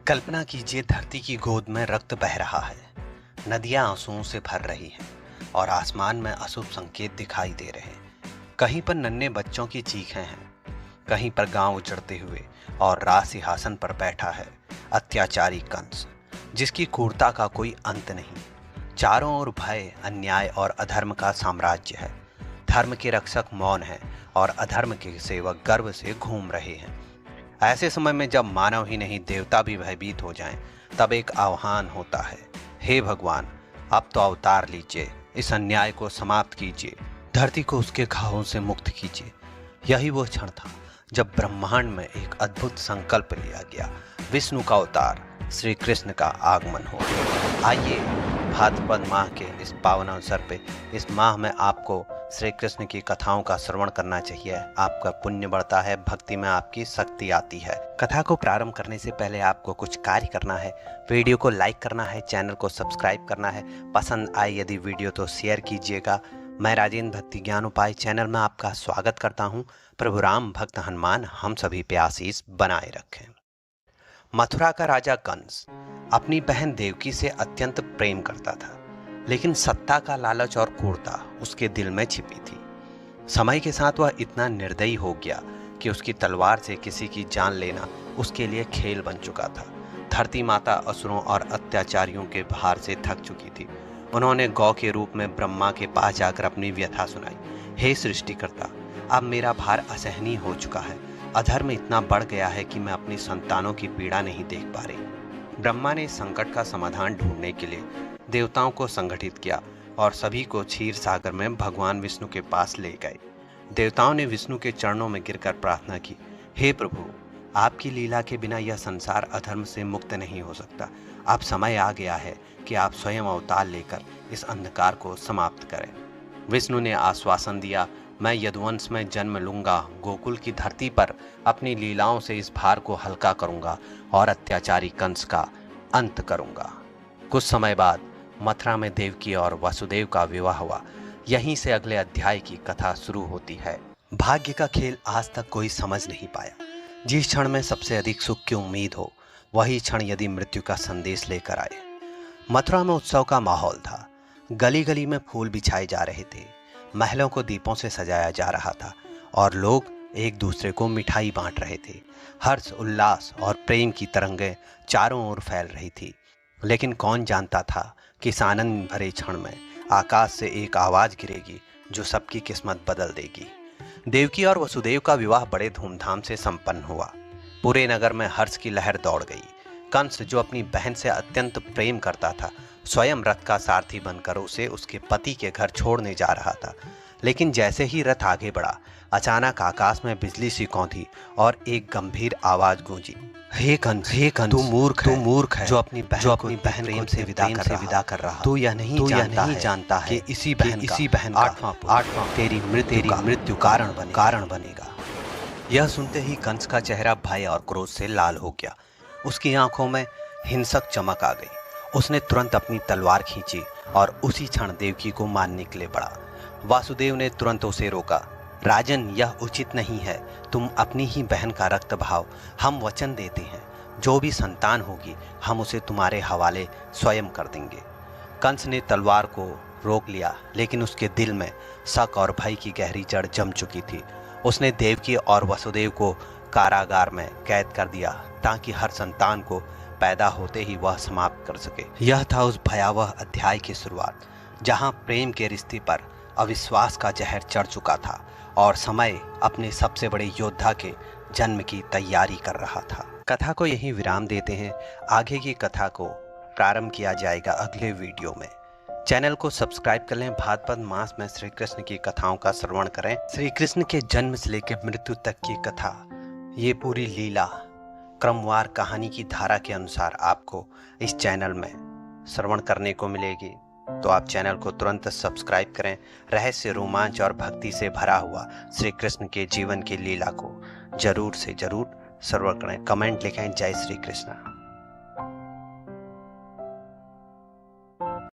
कल्पना कीजिए, धरती की गोद में रक्त बह रहा है, नदियां आंसुओं से भर रही हैं और आसमान में अशुभ संकेत दिखाई दे रहे हैं। कहीं पर नन्हे बच्चों की चीखें हैं, कहीं पर गांव उजड़ते हुए और राज सिंहासन पर बैठा है अत्याचारी कंस, जिसकी क्रूरता का कोई अंत नहीं। चारों ओर भय, अन्याय और अधर्म का साम्राज्य है। धर्म के रक्षक मौन हैं और अधर्म के सेवक गर्व से घूम रहे हैं। ऐसे समय में जब मानव ही नहीं, देवता भी भयभीत हो जाएं, तब एक आह्वान होता है, हे भगवान, अब तो अवतार लीजिए, इस अन्याय को समाप्त कीजिए, धरती को उसके घावों से मुक्त कीजिए। यही वो क्षण था जब ब्रह्मांड में एक अद्भुत संकल्प लिया गया। विष्णु का अवतार श्री कृष्ण का आगमन हो। आइए, भाद्रपद माह के इस पावन अवसर पे, इस माह में आपको श्री कृष्ण की कथाओं का श्रवण करना चाहिए। आपका पुण्य बढ़ता है, भक्ति में आपकी शक्ति आती है। कथा को प्रारंभ करने से पहले आपको कुछ कार्य करना है। वीडियो को लाइक करना है, चैनल को सब्सक्राइब करना है, पसंद आए यदि वीडियो तो शेयर कीजिएगा। मैं राजेंद्र भक्ति ज्ञान उपाय चैनल में आपका स्वागत करता हूँ। प्रभु राम भक्त हनुमान हम सभी पे आशीष बनाए रखें। मथुरा का राजा कंस अपनी बहन देवकी से अत्यंत प्रेम करता था, लेकिन सत्ता का लालच और क्रूरता उसके दिल में छिपी थी। समय के साथ वह इतना निर्दयी हो गया कि उसकी तलवार से किसी की जान लेना उसके लिए खेल बन चुका था। धरती माता असुरों और अत्याचारियों के भार से थक चुकी थी। उन्होंने गौ के रूप में ब्रह्मा के पास जाकर अपनी व्यथा सुनाई। हे सृष्टिकर्ता, अब मेरा भार असहनीय हो चुका है। अधर्म इतना बढ़ गया है कि मैं अपनी संतानों की पीड़ा नहीं देख पा रही। ब्रह्मा ने इस संकट का समाधान ढूंढने के लिए देवताओं को संगठित किया और सभी को क्षीर सागर में भगवान विष्णु के पास ले गए। देवताओं ने विष्णु के चरणों में गिरकर प्रार्थना की, हे प्रभु, आपकी लीला के बिना यह संसार अधर्म से मुक्त नहीं हो सकता। अब समय आ गया है कि आप स्वयं अवतार लेकर इस अंधकार को समाप्त करें। विष्णु ने आश्वासन दिया, मैं यदुवंश में जन्म लूंगा, गोकुल की धरती पर अपनी लीलाओं से इस भार को हल्का करूंगा और अत्याचारी कंस का अंत करूंगा। कुछ समय बाद मथुरा में देवकी और वसुदेव का विवाह हुआ। यहीं से अगले अध्याय की कथा शुरू होती है। भाग्य का खेल आज तक कोई समझ नहीं पाया। जिस क्षण में सबसे अधिक सुख की उम्मीद हो, वही क्षण यदि मृत्यु का संदेश लेकर आए। मथुरा में उत्सव का माहौल था। गली गली में फूल बिछाए जा रहे थे, महलों को दीपों से सजाया जा रहा था और लोग एक दूसरे को मिठाई बांट रहे थे। हर्ष, उल्लास और प्रेम की तरंगें चारों ओर फैल रही थी। लेकिन कौन जानता था कि इस आनंद भरे क्षण में आकाश से एक आवाज गिरेगी जो सबकी किस्मत बदल देगी। देवकी और वसुदेव का विवाह बड़े धूमधाम से संपन्न हुआ। पूरे नगर में हर्ष की लहर दौड़ गई। कंस, जो अपनी बहन से अत्यंत प्रेम करता था, स्वयं रथ का सारथी बनकर उसे उसके पति के घर छोड़ने जा रहा था। लेकिन जैसे ही रथ आगे बढ़ा, अचानक आकाश में बिजली सी कौंधी और एक गंभीर आवाज गूंजी, हे कंस, तू मूर्ख है, जो अपनी बहन को प्रेम से विदा कर रहा। तू यह नहीं जानता है कि इसी बहन का आठवां तेरी मृत्यु कारण बनेगा। यह सुनते ही कंस का चेहरा भय और क्रोध से लाल हो गया। उसकी आंखों में हिंसक चमक आ गई। उसने तुरंत अपनी तलवार खींची और उसी क्षण देवकी को मारने के लिए बढ़ा। वासुदेव ने तुरंत उसे रोका। राजन, यह उचित नहीं है। तुम अपनी ही बहन का रक्त बहाओ। हम वचन देते हैं, जो भी संतान होगी हम उसे तुम्हारे हवाले स्वयं कर देंगे। कंस ने तलवार को रोक लिया, लेकिन उसके दिल में शक और भय की गहरी जड़ जम चुकी थी। उसने देवकी और वसुदेव को कारागार में कैद कर दिया ताकि हर संतान को पैदा होते ही वह समाप्त कर सके। यह था उस भयावह अध्याय की शुरुआत, जहां प्रेम के रिश्ते पर अविश्वास का जहर चढ़ चुका था और समय अपने सबसे बड़े योद्धा के जन्म की तैयारी कर रहा था। कथा को यहीं विराम देते हैं। आगे की कथा को प्रारंभ किया जाएगा अगले वीडियो में। चैनल को सब्सक्राइब कर लें। भाद्रपद मास में श्री कृष्ण की कथाओं का श्रवण करें। श्री कृष्ण के जन्म से लेकर मृत्यु तक की कथा, ये पूरी लीला क्रमवार कहानी की धारा के अनुसार आपको इस चैनल में श्रवण करने को मिलेगी। तो आप चैनल को तुरंत सब्सक्राइब करें। रहस्य, रोमांच और भक्ति से भरा हुआ श्री कृष्ण के जीवन की लीला को जरूर से जरूर श्रवण करें। कमेंट लिखें, जय श्री कृष्ण।